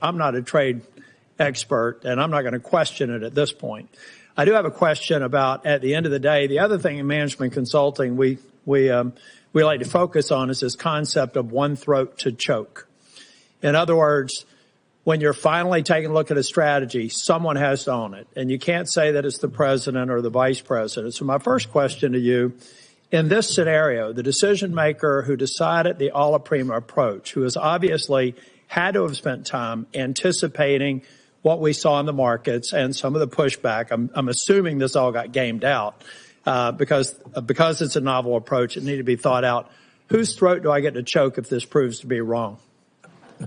I'm not a trade expert, and I'm not going to question it at this point. I do have a question about, at the end of the day, the other thing in management consulting we like to focus on is this concept of one throat to choke. In other words, when you're finally taking a look at a strategy, someone has to own it. And you can't say that it's the president or the vice president. So my first question to you, in this scenario, the decision maker who decided the alla prima approach, who has obviously had to have spent time anticipating what we saw in the markets and some of the pushback, I'm assuming this all got gamed out because it's a novel approach. It needed to be thought out. Whose throat do I get to choke if this proves to be wrong?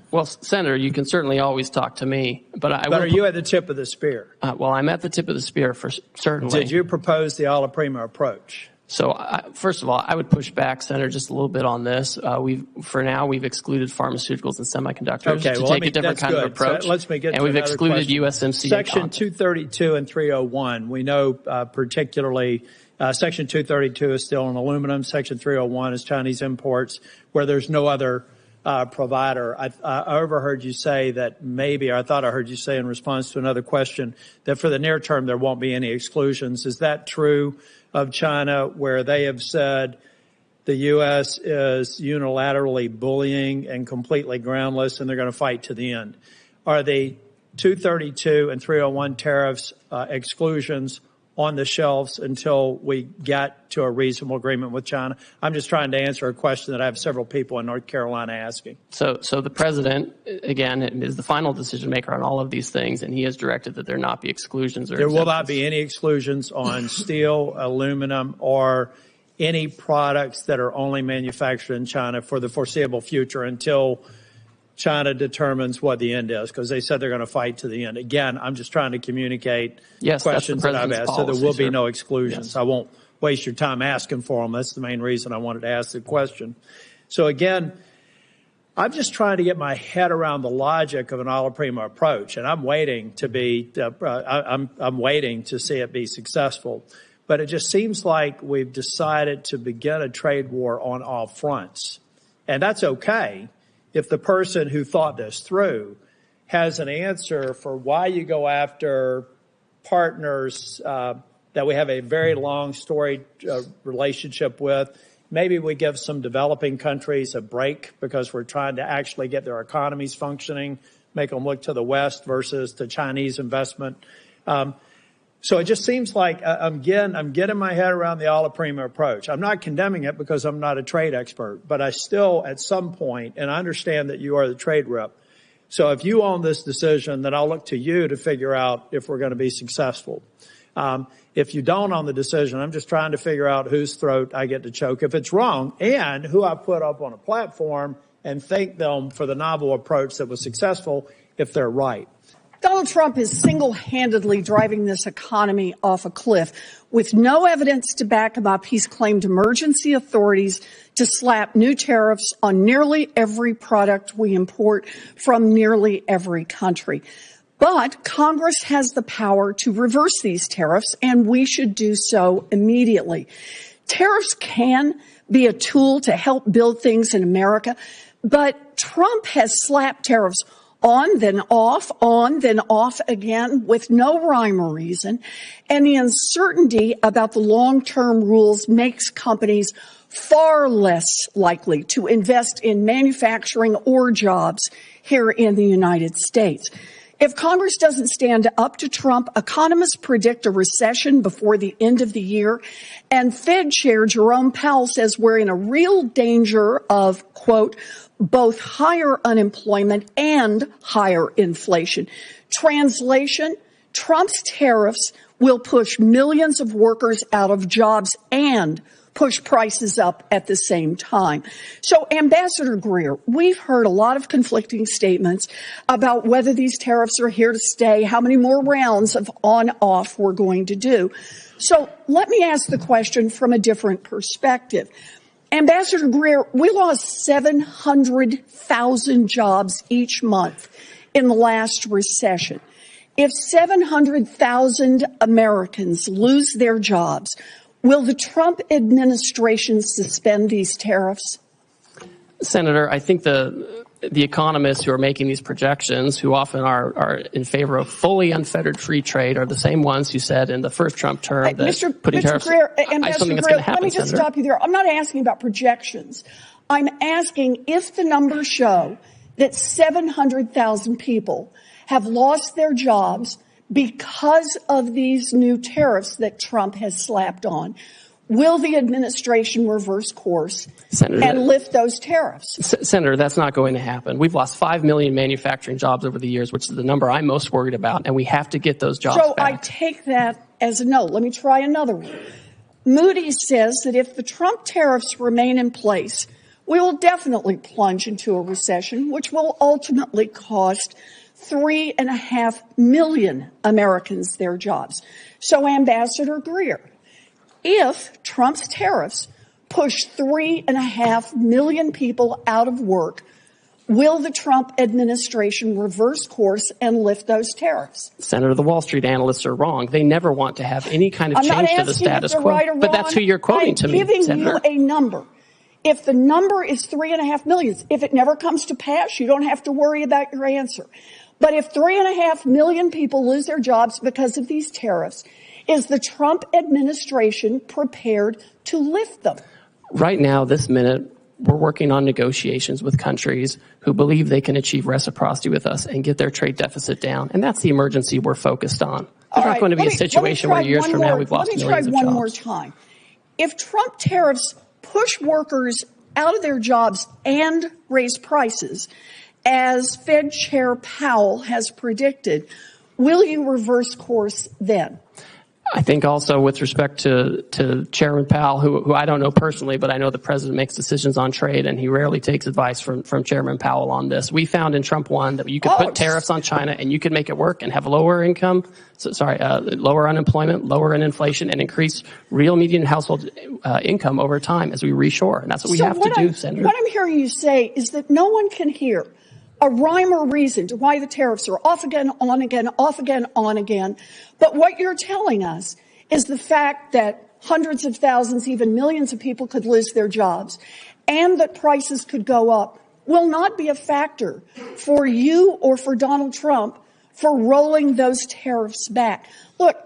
Well, Senator, you can certainly always talk to me, but are you at the tip of the spear? Well, I'm at the tip of the spear for certainly. Did you propose the alla prima approach? So, first of all, I would push back, Senator, just a little bit on this. For now, we've excluded pharmaceuticals and semiconductors to take a different kind of approach. So let me get and we've excluded question. USMCA. Section 232 and 301, we know particularly Section 232 is still on aluminum. Section 301 is Chinese imports, where there's no other provider. I overheard you say that maybe, or I thought I heard you say in response to another question, that for the near term there won't be any exclusions. Is that true of China, where they have said the U.S. is unilaterally bullying and completely groundless and they're going to fight to the end? Are the 232 and 301 tariffs exclusions on the shelves until we get to a reasonable agreement with China? I'm just trying to answer a question that I have several people in North Carolina asking. So the president, again, is the final decision maker on all of these things, and he has directed that there not be exclusions or exemptions. There will not be any exclusions on steel, aluminum, or any products that are only manufactured in China for the foreseeable future until China determines what the end is, because they said they're going to fight to the end. Again, I'm just trying to communicate questions that I've asked, so there will be no exclusions. Yes. I won't waste your time asking for them. That's the main reason I wanted to ask the question. So again, I'm just trying to get my head around the logic of an alla prima approach, and I'm waiting to be. I'm waiting to see it be successful. But it just seems like we've decided to begin a trade war on all fronts, and that's okay if the person who thought this through has an answer for why you go after partners that we have a very long storied relationship with. Maybe we give some developing countries a break because we're trying to actually get their economies functioning, make them look to the West versus to Chinese investment. So it just seems like, I'm getting my head around the alla prima approach. I'm not condemning it because I'm not a trade expert, but I still, at some point, and I understand that you are the trade rep. So if you own this decision, then I'll look to you to figure out if we're going to be successful. If you don't own the decision, I'm just trying to figure out whose throat I get to choke if it's wrong, and who I put up on a platform and thank them for the novel approach that was successful if they're right. Donald Trump is single-handedly driving this economy off a cliff. With no evidence to back him up, he's claimed emergency authorities to slap new tariffs on nearly every product we import from nearly every country. But Congress has the power to reverse these tariffs, and we should do so immediately. Tariffs can be a tool to help build things in America, but Trump has slapped tariffs on, then off again with no rhyme or reason. And the uncertainty about the long-term rules makes companies far less likely to invest in manufacturing or jobs here in the United States. If Congress doesn't stand up to Trump, economists predict a recession before the end of the year. And Fed Chair Jerome Powell says we're in a real danger of, quote, both higher unemployment and higher inflation. Translation, Trump's tariffs will push millions of workers out of jobs and push prices up at the same time. So, Ambassador Greer, we've heard a lot of conflicting statements about whether these tariffs are here to stay, how many more rounds of on-off we're going to do. So let me ask the question from a different perspective. Ambassador Greer, we lost 700,000 jobs each month in the last recession. If 700,000 Americans lose their jobs, will the Trump administration suspend these tariffs? Senator, I think the the economists who are making these projections, who often are in favor of fully unfettered free trade, are the same ones who said in the first Trump term that putting tariffs. Greer, Ambassador Greer, let me just stop you there. I'm not asking about projections. I'm asking if the numbers show that 700,000 people have lost their jobs because of these new tariffs that Trump has slapped on. Will the administration reverse course and lift those tariffs? Senator, that's not going to happen. We've lost 5 million manufacturing jobs over the years, which is the number I'm most worried about, and we have to get those jobs back. So I take that as a no. Let me try another one. Moody's says that if the Trump tariffs remain in place, we will definitely plunge into a recession, which will ultimately cost 3.5 million Americans their jobs. So, Ambassador Greer, if Trump's tariffs push 3.5 million people out of work, will the Trump administration reverse course and lift those tariffs? Senator, the Wall Street analysts are wrong. They never want to have any kind of change to the status quo. Right or but wrong. That's who you're quoting to me, I'm giving Senator. you a number. If the number is 3.5 million, if it never comes to pass, you don't have to worry about your answer. But if 3.5 million people lose their jobs because of these tariffs, is the Trump administration prepared to lift them? Right now, this minute, we're working on negotiations with countries who believe they can achieve reciprocity with us and get their trade deficit down. And that's the emergency we're focused on. There's not going to be a situation where years from now we've lost millions of jobs. Let me try one more time. If Trump tariffs push workers out of their jobs and raise prices, as Fed Chair Powell has predicted, will you reverse course then? I think also with respect to Chairman Powell, who I don't know personally, but I know the president makes decisions on trade, and he rarely takes advice from Chairman Powell on this. We found in Trump 1 that you could put tariffs on China and you could make it work and have lower unemployment, lower inflation, and increase real median household income over time as we reshore. And that's what we have to do, Senator. What I'm hearing you say is that no one can hear a rhyme or reason to why the tariffs are off again, on again, off again, on again. But what you're telling us is the fact that hundreds of thousands, even millions of people could lose their jobs and that prices could go up will not be a factor for you or for Donald Trump for rolling those tariffs back. Look,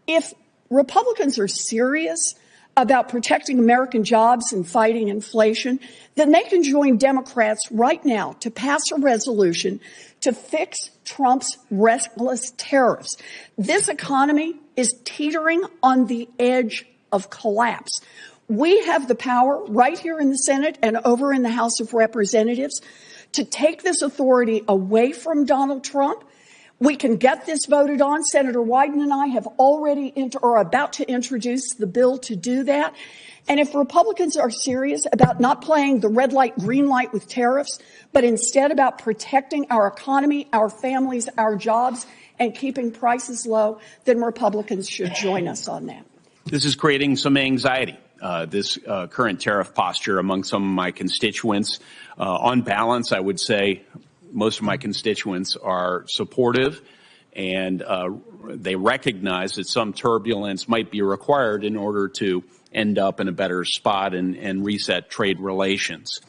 if Republicans are serious about protecting American jobs and fighting inflation, then they can join Democrats right now to pass a resolution to fix Trump's reckless tariffs. This economy is teetering on the edge of collapse. We have the power right here in the Senate and over in the House of Representatives to take this authority away from Donald Trump. We can get this voted on. Senator Wyden and I have already are about to introduce the bill to do that. And if Republicans are serious about not playing the red light, green light with tariffs, but instead about protecting our economy, our families, our jobs, and keeping prices low, then Republicans should join us on that. This is creating some anxiety, this current tariff posture among some of my constituents. On balance, I would say most of my constituents are supportive, and they recognize that some turbulence might be required in order to end up in a better spot and reset trade relations.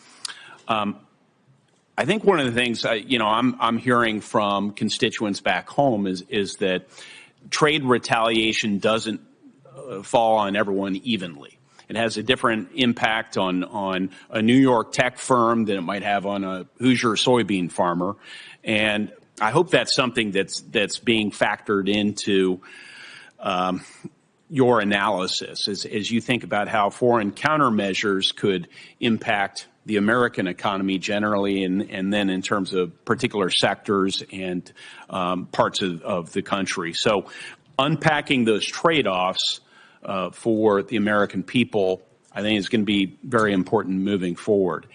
I think one of the things I'm hearing from constituents back home is that trade retaliation doesn't fall on everyone evenly. It has a different impact on a New York tech firm than it might have on a Hoosier soybean farmer. And I hope that's something that's being factored into your analysis as you think about how foreign countermeasures could impact the American economy generally, and then in terms of particular sectors and parts of the country. So unpacking those trade-offs for the American people, I think is going to be very important moving forward.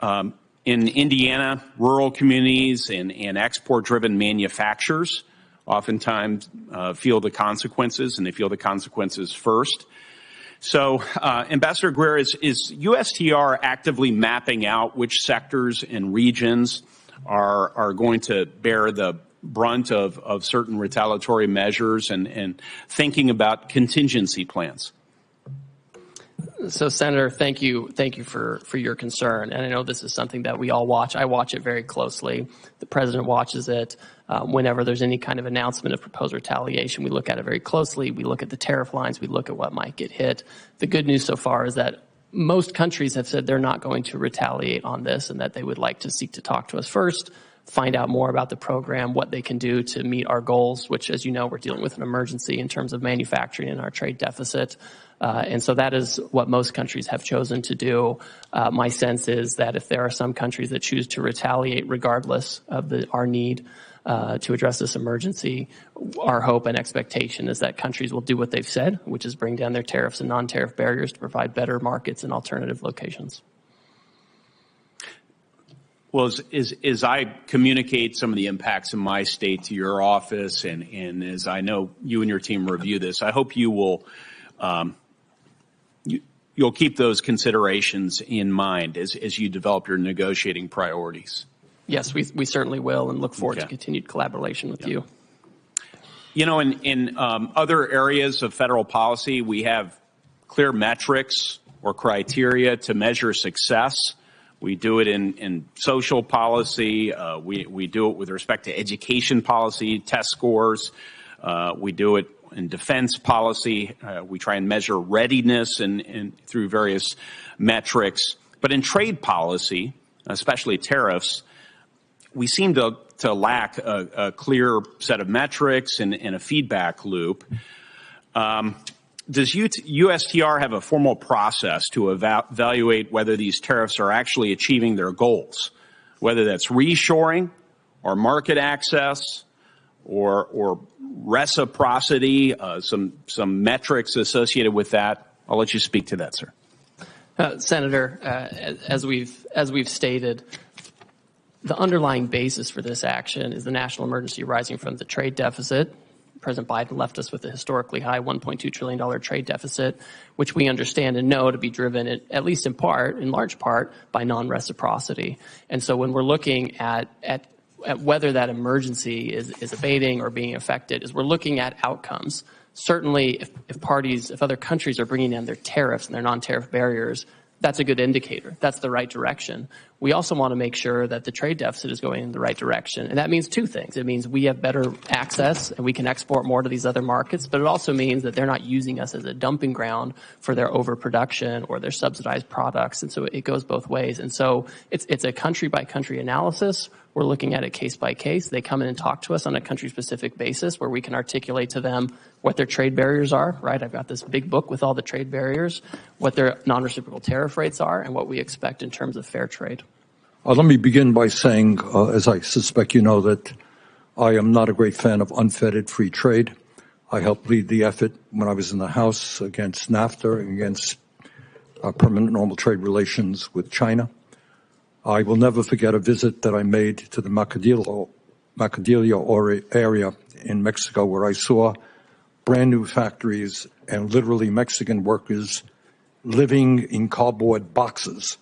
In Indiana, rural communities and export-driven manufacturers oftentimes feel the consequences, and they feel the consequences first. So, Ambassador Greer, is USTR actively mapping out which sectors and regions are going to bear the brunt of certain retaliatory measures and thinking about contingency plans? So, Senator, thank you for your concern. And I know this is something that we all watch. I watch it very closely. The president watches it. Whenever there's any kind of announcement of proposed retaliation, we look at it very closely. We look at the tariff lines. We look at what might get hit. The good news so far is that most countries have said they're not going to retaliate on this and that they would like to seek to talk to us first, find out more about the program, what they can do to meet our goals, which, as you know, we're dealing with an emergency in terms of manufacturing and our trade deficit. And so that is what most countries have chosen to do. My sense is that if there are some countries that choose to retaliate regardless of our need to address this emergency, our hope and expectation is that countries will do what they've said, which is bring down their tariffs and non-tariff barriers to provide better markets and alternative locations. Well, as I communicate some of the impacts in my state to your office, and as I know you and your team review this, I hope you will you'll keep those considerations in mind as you develop your negotiating priorities. Yes, we certainly will, and look forward to continued collaboration with you. You know, in other areas of federal policy, we have clear metrics or criteria to measure success. We do it in social policy. We do it with respect to education policy, test scores. We do it in defense policy. We try and measure readiness and through various metrics. But in trade policy, especially tariffs, we seem to lack a clear set of metrics and a feedback loop. Does USTR have a formal process to evaluate whether these tariffs are actually achieving their goals, whether that's reshoring or market access or reciprocity, some metrics associated with that? I'll let you speak to that, sir. Senator, as we've stated, the underlying basis for this action is the national emergency arising from the trade deficit. President Biden left us with a historically high $1.2 trillion trade deficit, which we understand and know to be driven, at least in large part, by non-reciprocity. And so when we're looking at whether that emergency is abating or being affected, is we're looking at outcomes. Certainly, if other countries are bringing down their tariffs and their non-tariff barriers, that's a good indicator. That's the right direction. We also want to make sure that the trade deficit is going in the right direction. And that means two things. It means we have better access and we can export more to these other markets, but it also means that they're not using us as a dumping ground for their overproduction or their subsidized products. And so it goes both ways. And so it's a country by country analysis. We're looking at it case by case. They come in and talk to us on a country specific basis where we can articulate to them what their trade barriers are, right? I've got this big book with all the trade barriers, what their non-reciprocal tariff rates are, and what we expect in terms of fair trade. Let me begin by saying, as I suspect you know, that I am not a great fan of unfettered free trade. I helped lead the effort when I was in the House against NAFTA and against permanent normal trade relations with China. I will never forget a visit that I made to the Macadillo area in Mexico, where I saw brand new factories and literally Mexican workers living in cardboard boxes.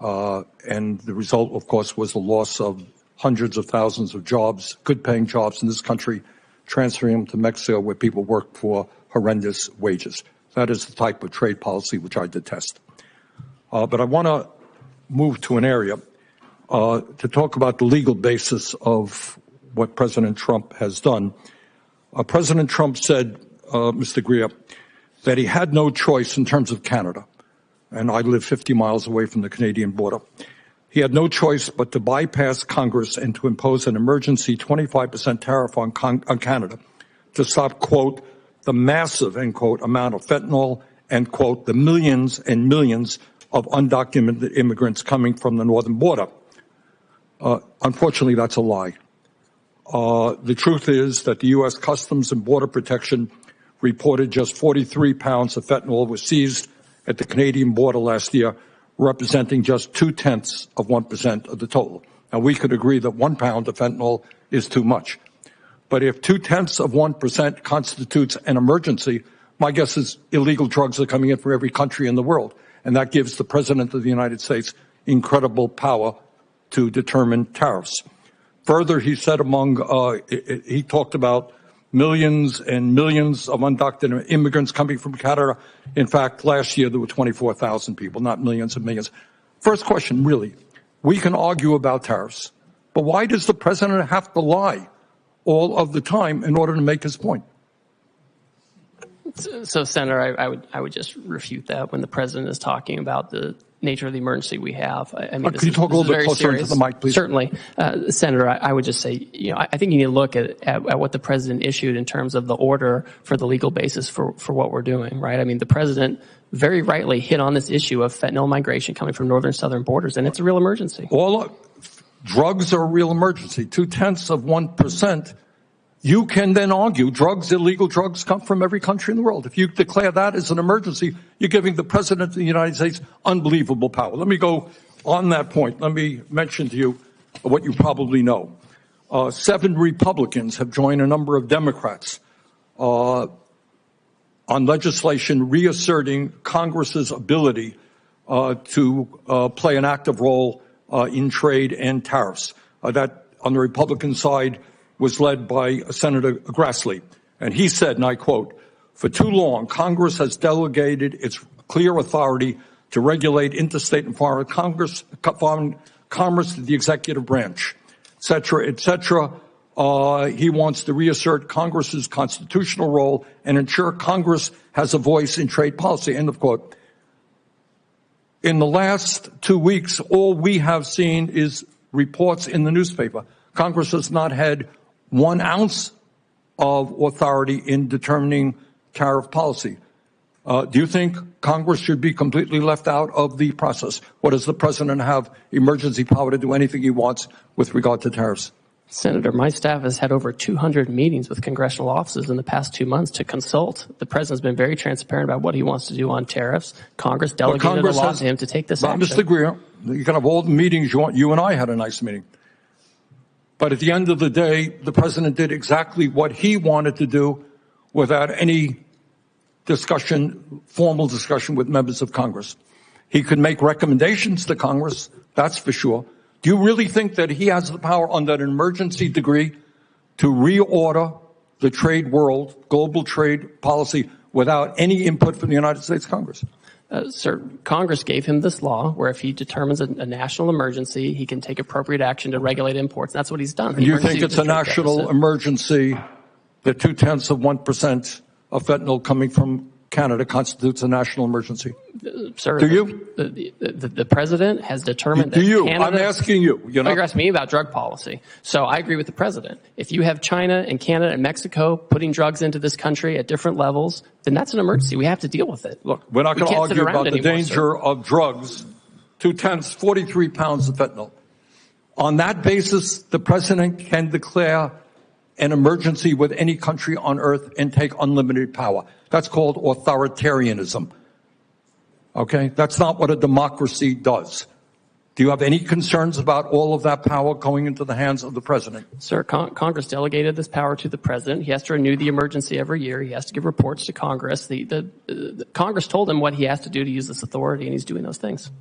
And the result, of course, was the loss of hundreds of thousands of jobs, good-paying jobs in this country, transferring them to Mexico where people work for horrendous wages. That is the type of trade policy which I detest. But I want to move to an area to talk about the legal basis of what President Trump has done. President Trump said, Mr. Greer, that he had no choice in terms of Canada. And I live 50 miles away from the Canadian border. He had no choice but to bypass Congress and to impose an emergency 25% tariff on Canada to stop, quote, the massive, end quote, amount of fentanyl and, quote, the millions and millions of undocumented immigrants coming from the northern border. Unfortunately, that's a lie. The truth is that the U.S. Customs and Border Protection reported just 43 pounds of fentanyl was seized at the Canadian border last year, representing just 0.2% of the total. Now, we could agree that 1 pound of fentanyl is too much. But if 0.2% constitutes an emergency, my guess is illegal drugs are coming in from every country in the world. And that gives the President of the United States incredible power to determine tariffs. Further, he said he talked about millions and millions of undocumented immigrants coming from Canada. In fact, last year there were 24,000 people, not millions and millions. First question, really, we can argue about tariffs, but why does the president have to lie all of the time in order to make his point? So, Senator, I would just refute that when the president is talking about the nature of the emergency we have. I mean, could you talk a little bit closer into the mic, please? Certainly. Senator, I would just say, I think you need to look at what the president issued in terms of the order for the legal basis for what we're doing, right? I mean, the president very rightly hit on this issue of fentanyl migration coming from northern southern borders, and it's a real emergency. Drugs are a real emergency. 0.2%. You can then argue illegal drugs come from every country in the world. If you declare that as an emergency, you're giving the President of the United States unbelievable power. Let me go on that point. Let me mention to you what you probably know. 7 Republicans have joined a number of Democrats on legislation reasserting Congress's ability to play an active role in trade and tariffs. That, on the Republican side, was led by Senator Grassley. And he said, and I quote, "For too long, Congress has delegated its clear authority to regulate interstate and foreign commerce to the executive branch, et cetera, et cetera." He wants to reassert Congress's constitutional role and ensure Congress has a voice in trade policy, end of quote. In the last 2 weeks, all we have seen is reports in the newspaper. Congress has not had 1 ounce of authority in determining tariff policy. Do you think Congress should be completely left out of the process? Or does the president have emergency power to do anything he wants with regard to tariffs? Senator, my staff has had over 200 meetings with congressional offices in the past 2 months to consult. The president's been very transparent about what he wants to do on tariffs. Congress delegated the law to him to take this action. Mr. Greer, you can have all the meetings you want. You and I had a nice meeting. But at the end of the day, the president did exactly what he wanted to do without any discussion, formal discussion with members of Congress. He could make recommendations to Congress, that's for sure. Do you really think that he has the power under an emergency degree to reorder the trade world, global trade policy, without any input from the United States Congress? Sir, Congress gave him this law where if he determines a national emergency, he can take appropriate action to regulate imports. That's what he's done. Do you think it's a national emergency that 0.2% of fentanyl coming from Canada constitutes a national emergency? Sir, do you? The president has determined that Do you? Canada, I'm asking you. You're asking me about drug policy. So I agree with the president. If you have China and Canada and Mexico putting drugs into this country at different levels, then that's an emergency. We have to deal with it. Look, we're not going to argue about the danger of drugs. 43 pounds of fentanyl. On that basis, the president can declare an emergency with any country on earth and take unlimited power. That's called authoritarianism. Okay? That's not what a democracy does. Do you have any concerns about all of that power going into the hands of the president? Sir, Congress delegated this power to the president. He has to renew the emergency every year. He has to give reports to Congress. The Congress told him what he has to do to use this authority, and he's doing those things.